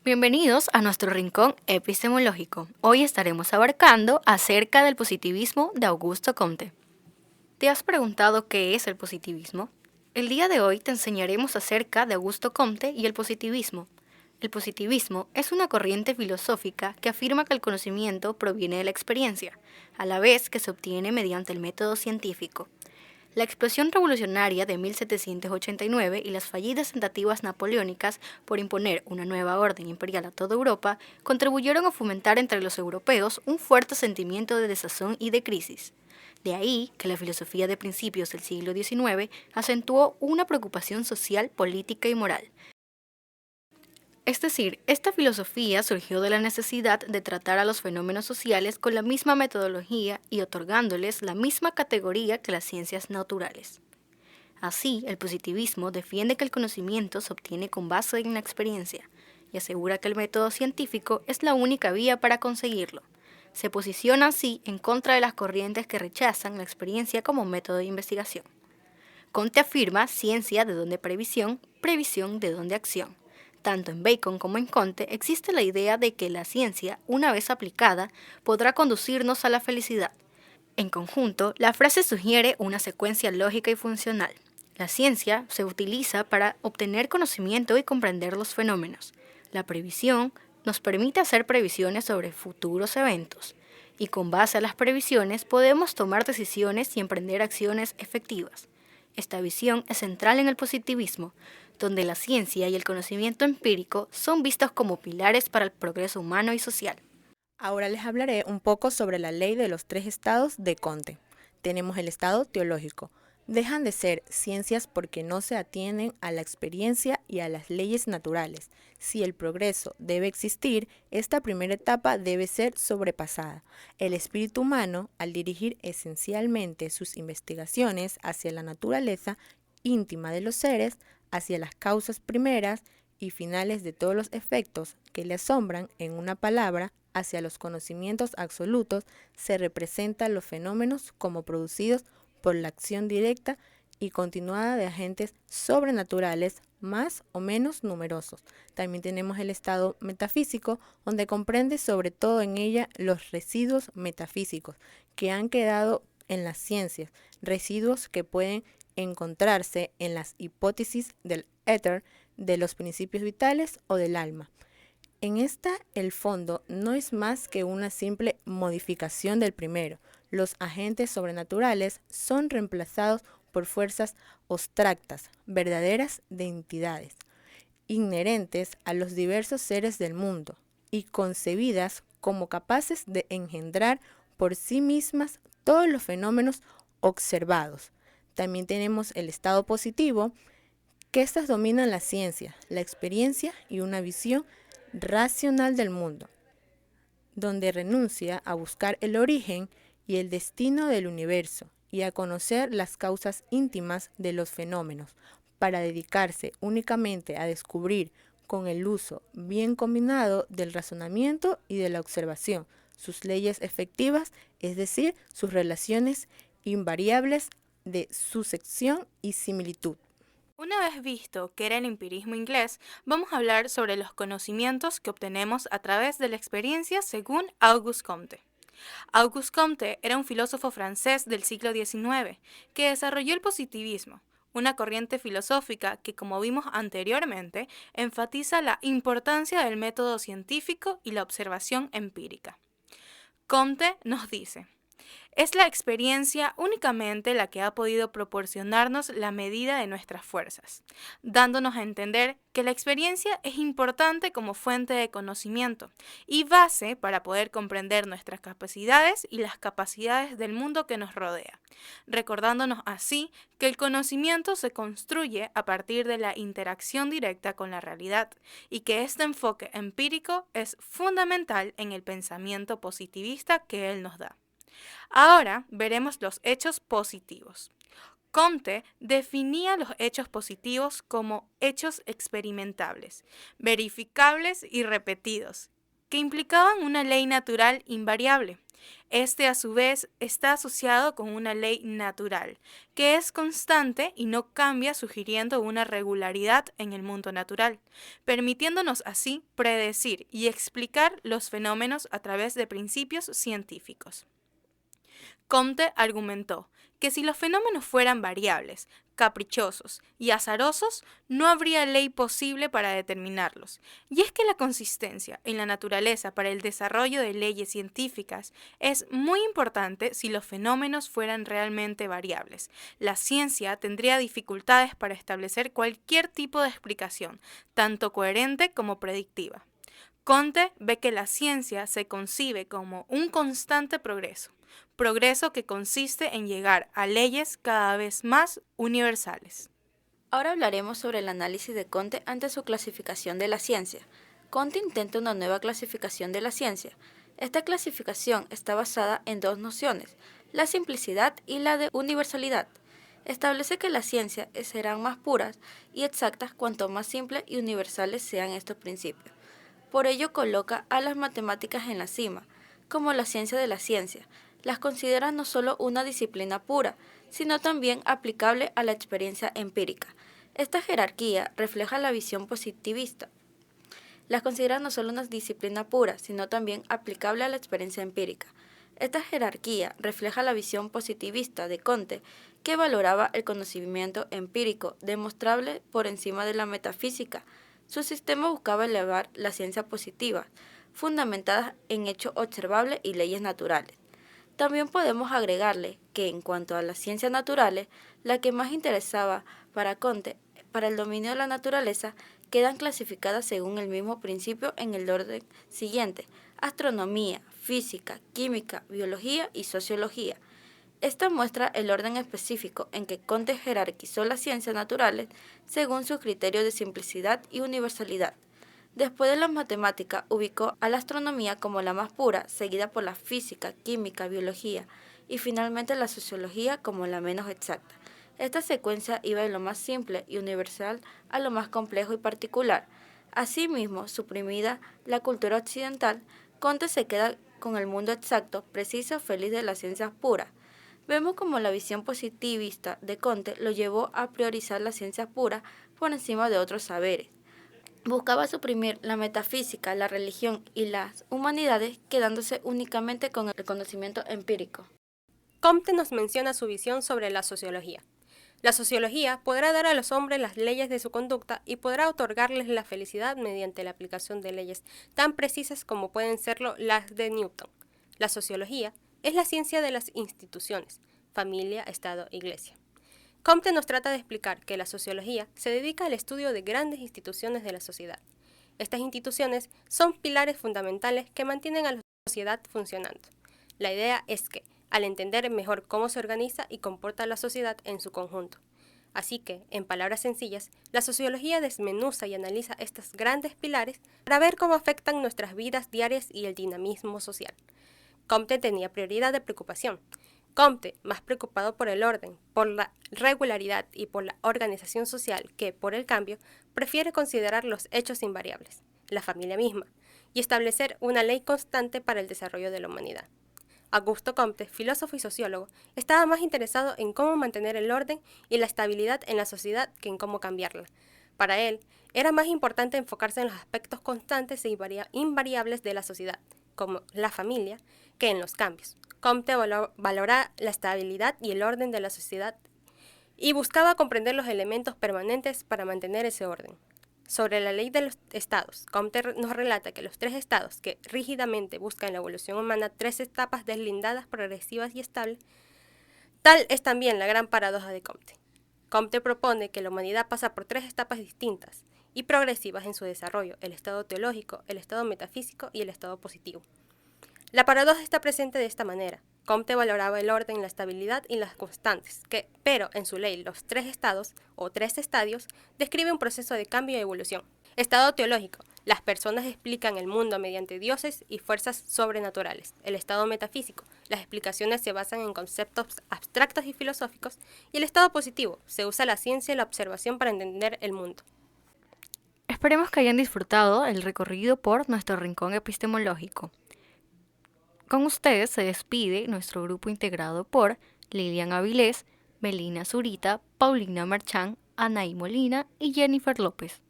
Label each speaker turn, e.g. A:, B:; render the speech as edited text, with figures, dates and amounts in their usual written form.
A: Bienvenidos a nuestro rincón epistemológico. Hoy estaremos abarcando acerca del positivismo de Augusto Comte. ¿Te has preguntado qué es el positivismo? El día de hoy te enseñaremos acerca de Augusto Comte y el positivismo. El positivismo es una corriente filosófica que afirma que el conocimiento proviene de la experiencia, a la vez que se obtiene mediante el método científico. La explosión revolucionaria de 1789 y las fallidas tentativas napoleónicas por imponer una nueva orden imperial a toda Europa contribuyeron a fomentar entre los europeos un fuerte sentimiento de desazón y de crisis. De ahí que la filosofía de principios del siglo XIX acentuó una preocupación social, política y moral. Es decir, esta filosofía surgió de la necesidad de tratar a los fenómenos sociales con la misma metodología y otorgándoles la misma categoría que las ciencias naturales. Así, el positivismo defiende que el conocimiento se obtiene con base en la experiencia y asegura que el método científico es la única vía para conseguirlo. Se posiciona así en contra de las corrientes que rechazan la experiencia como método de investigación. Comte afirma ciencia de donde previsión, previsión de donde acción. Tanto en Bacon como en Comte existe la idea de que la ciencia, una vez aplicada, podrá conducirnos a la felicidad. En conjunto, la frase sugiere una secuencia lógica y funcional. La ciencia se utiliza para obtener conocimiento y comprender los fenómenos. La previsión nos permite hacer previsiones sobre futuros eventos. Y con base a las previsiones podemos tomar decisiones y emprender acciones efectivas. Esta visión es central en el positivismo, donde la ciencia y el conocimiento empírico son vistos como pilares para el progreso humano y social.
B: Ahora les hablaré un poco sobre la ley de los tres estados de Comte. Tenemos el estado teológico. Dejan de ser ciencias porque no se atienden a la experiencia y a las leyes naturales. Si el progreso debe existir, esta primera etapa debe ser sobrepasada. El espíritu humano, al dirigir esencialmente sus investigaciones hacia la naturaleza íntima de los seres, hacia las causas primeras y finales de todos los efectos que le asombran, en una palabra, hacia los conocimientos absolutos, se representan los fenómenos como producidos por la acción directa y continuada de agentes sobrenaturales más o menos numerosos. También tenemos el estado metafísico, donde comprende sobre todo en ella los residuos metafísicos que han quedado en las ciencias, residuos que pueden encontrarse en las hipótesis del éter, de los principios vitales o del alma. En esta, el fondo no es más que una simple modificación del primero. Los agentes sobrenaturales son reemplazados por fuerzas abstractas, verdaderas de entidades, inherentes a los diversos seres del mundo y concebidas como capaces de engendrar por sí mismas todos los fenómenos observados. También tenemos el estado positivo, que éstas dominan la ciencia, la experiencia y una visión racional del mundo, donde renuncia a buscar el origen y el destino del universo y a conocer las causas íntimas de los fenómenos, para dedicarse únicamente a descubrir, con el uso bien combinado del razonamiento y de la observación, sus leyes efectivas, es decir, sus relaciones invariables de sucesión y similitud.
C: Una vez visto qué era el empirismo inglés, vamos a hablar sobre los conocimientos que obtenemos a través de la experiencia según Auguste Comte. Auguste Comte era un filósofo francés del siglo XIX que desarrolló el positivismo, una corriente filosófica que, como vimos anteriormente, enfatiza la importancia del método científico y la observación empírica. Comte nos dice: es la experiencia únicamente la que ha podido proporcionarnos la medida de nuestras fuerzas, dándonos a entender que la experiencia es importante como fuente de conocimiento y base para poder comprender nuestras capacidades y las capacidades del mundo que nos rodea, recordándonos así que el conocimiento se construye a partir de la interacción directa con la realidad y que este enfoque empírico es fundamental en el pensamiento positivista que él nos da. Ahora veremos los hechos positivos. Comte definía los hechos positivos como hechos experimentables, verificables y repetidos, que implicaban una ley natural invariable, Este, a su vez, está asociado con una ley natural, que es constante y no cambia, sugiriendo una regularidad en el mundo natural, permitiéndonos así predecir y explicar los fenómenos a través de principios científicos. Comte argumentó que si los fenómenos fueran variables, caprichosos y azarosos, no habría ley posible para determinarlos. Y es que la consistencia en la naturaleza para el desarrollo de leyes científicas es muy importante si los fenómenos fueran realmente variables. La ciencia tendría dificultades para establecer cualquier tipo de explicación, tanto coherente como predictiva. Comte ve que la ciencia se concibe como un constante progreso que consiste en llegar a leyes cada vez más universales.
D: Ahora hablaremos sobre el análisis de Comte ante su clasificación de la ciencia. Comte intenta una nueva clasificación de la ciencia. Esta clasificación está basada en dos nociones, la simplicidad y la de universalidad. Establece que las ciencias serán más puras y exactas cuanto más simples y universales sean estos principios. Por ello coloca a las matemáticas en la cima, como la ciencia de la ciencia. Las considera no solo una disciplina pura, sino también aplicable a la experiencia empírica. Esta jerarquía refleja la visión positivista. Las considera no solo una disciplina pura, sino también aplicable a la experiencia empírica. Esta jerarquía refleja la visión positivista de Comte, que valoraba el conocimiento empírico, demostrable por encima de la metafísica. Su sistema buscaba elevar la ciencia positiva, fundamentadas en hechos observables y leyes naturales. También podemos agregarle que en cuanto a las ciencias naturales, la que más interesaba para Comte, para el dominio de la naturaleza, quedan clasificadas según el mismo principio en el orden siguiente: astronomía, física, química, biología y sociología. Esta muestra el orden específico en que Comte jerarquizó las ciencias naturales según sus criterios de simplicidad y universalidad. Después de la matemática, ubicó a la astronomía como la más pura, seguida por la física, química, biología y finalmente la sociología como la menos exacta. Esta secuencia iba de lo más simple y universal a lo más complejo y particular. Asimismo, suprimida la cultura occidental, Comte se queda con el mundo exacto, preciso, feliz de las ciencias puras. Vemos como la visión positivista de Comte lo llevó a priorizar las ciencias puras por encima de otros saberes. Buscaba suprimir la metafísica, la religión y las humanidades, quedándose únicamente con el conocimiento empírico.
E: Comte nos menciona su visión sobre la sociología. La sociología podrá dar a los hombres las leyes de su conducta y podrá otorgarles la felicidad mediante la aplicación de leyes tan precisas como pueden serlo las de Newton. La sociología es la ciencia de las instituciones, familia, Estado, Iglesia. Comte nos trata de explicar que la sociología se dedica al estudio de grandes instituciones de la sociedad. Estas instituciones son pilares fundamentales que mantienen a la sociedad funcionando. La idea es que, al entender mejor cómo se organiza y comporta la sociedad en su conjunto. Así que, en palabras sencillas, la sociología desmenuza y analiza estos grandes pilares para ver cómo afectan nuestras vidas diarias y el dinamismo social. Comte tenía prioridad de preocupación. Comte, más preocupado por el orden, por la regularidad y por la organización social que, por el cambio, prefiere considerar los hechos invariables, la familia misma, y establecer una ley constante para el desarrollo de la humanidad. Augusto Comte, filósofo y sociólogo, estaba más interesado en cómo mantener el orden y la estabilidad en la sociedad que en cómo cambiarla. Para él, era más importante enfocarse en los aspectos constantes e invariables de la sociedad, como la familia, que en los cambios. Comte valora la estabilidad y el orden de la sociedad y buscaba comprender los elementos permanentes para mantener ese orden. Sobre la ley de los estados, Comte nos relata que los tres estados que rígidamente buscan en la evolución humana tres etapas deslindadas, progresivas y estables, tal es también la gran paradoja de Comte. Comte propone que la humanidad pasa por tres etapas distintas y progresivas en su desarrollo: el estado teológico, el estado metafísico y el estado positivo. La paradoja está presente de esta manera. Comte valoraba el orden, la estabilidad y las constantes, pero en su ley los tres estados, o tres estadios, describe un proceso de cambio y evolución. Estado teológico. Las personas explican el mundo mediante dioses y fuerzas sobrenaturales. El estado metafísico. Las explicaciones se basan en conceptos abstractos y filosóficos. Y el estado positivo. Se usa la ciencia y la observación para entender el mundo.
A: Esperemos que hayan disfrutado el recorrido por nuestro rincón epistemológico. Con ustedes se despide nuestro grupo integrado por Lilian Avilés, Melina Zurita, Paulina Marchán, Anaí Molina y Jennifer López.